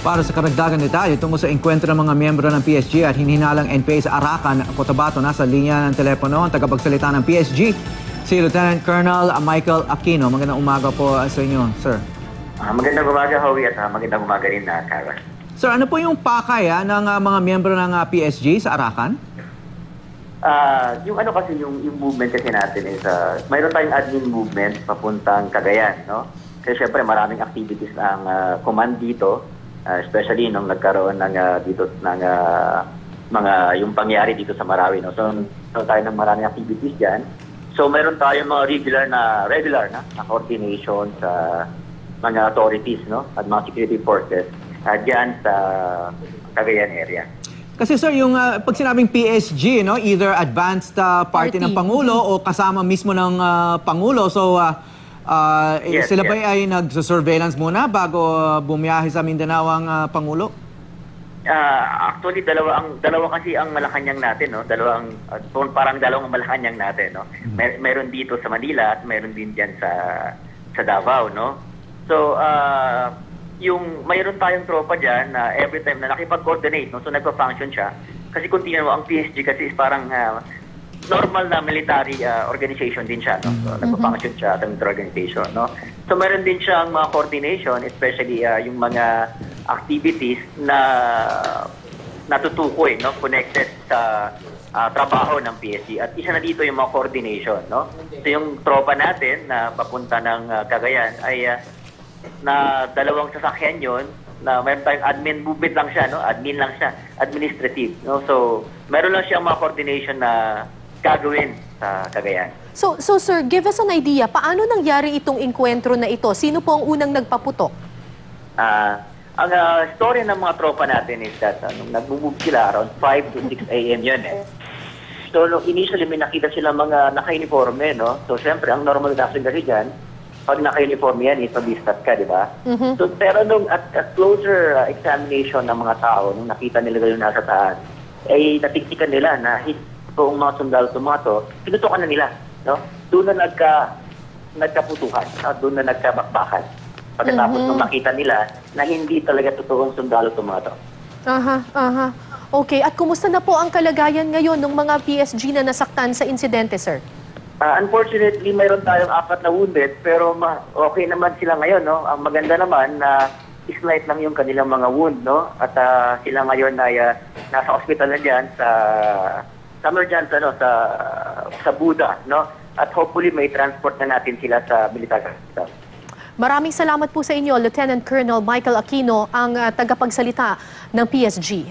Para sa karagdagan detalye tungkol sa engkwentro ng mga miyembro ng PSG at hinihinalang NPA sa Arakan, Cotabato, nasa linya ng telepono ang tagapagsalita ng PSG, si Lieutenant Colonel Michael Aquino. Magandang umaga po sa inyo, sir. Magandang umaga, Howie, at magandang umaga rin na Cara. Sir, ano po yung pakay ng mga miyembro ng PSG sa Arakan? Yung ano kasi, yung movement kasi natin is, mayroon tayong admin movement papuntang Cagayan, no? Kasi syempre maraming activities ang command dito, especially nung nagkaroon ng dito ng mga yung pangyari dito sa Marawi, no? So, tayo ng maraming activities diyan. So, mayroon tayong mga regular na coordination sa mga authorities, no? At mga security forces diyan sa Cagayan area. Kasi sir, yung pag sinabing PSG, no, either advanced party ng Pangulo o kasama mismo ng Pangulo. So, Yes, sila ba ay nag-surveillance muna bago bumiyahe sa Mindanao ang Pangulo? Actually, dalawa kasi ang Malacanang natin, no? Parang dalawang Malacanang natin, no? Meron dito sa Manila at meron din diyan sa Davao, no? So, yung mayroon tayong tropa diyan na every time na nakipag-coordinate, no? So nagpa-function siya. Kasi kung tingnan mo, ang PSG kasi is parang normal na military organization din siya, no? So nagpa-function siya as a military organization, no? So meron din siyang mga coordination, especially yung mga activities na natutukoy, no? Connected sa trabaho ng PSG. At isa na dito yung mga coordination, no? So yung tropa natin na papunta ng Cagayan ay na dalawang sasakyan yon na mayroon tayong admin movement lang siya, no? Admin lang siya, administrative, no? So, meron lang siyang mga coordination na gagawin sa Cagayan. So sir, give us an idea, paano nangyari itong enkwentro na ito? Sino po ang unang nagpaputok? Ang story ng mga tropa natin is that nung nag-move sila around 5 to 6 a.m. yun eh. So, initially may nakita sila mga naka-uniforme, no? So, syempre, ang normal natin kasi dyan, pag naka-uniform yan, ipag-distat ka, di ba? So, pero nung at closer examination ng mga tao, nung nakita nila yung nasa taas, ay natiktikan nila na itong mga sundalo tumato, pinutukan na nila, no? Doon na nagkaputuhan, doon na nagkabakbakan. Pagkatapos nung makita nila na hindi talaga totoong sundalo tumato. Okay, at kumusta na po ang kalagayan ngayon ng mga PSG na nasaktan sa insidente, sir? Unfortunately, mayroon tayong 4 na wounded, pero okay naman sila ngayon, no? Ang maganda naman na slight lang yung kanilang mga wound, no? At sila ngayon ay nasa hospital na diyan sa Buda, no? At hopefully may transport na natin sila sa military hospital. Maraming salamat po sa inyo, Lieutenant Colonel Michael Aquino, ang tagapagsalita ng PSG.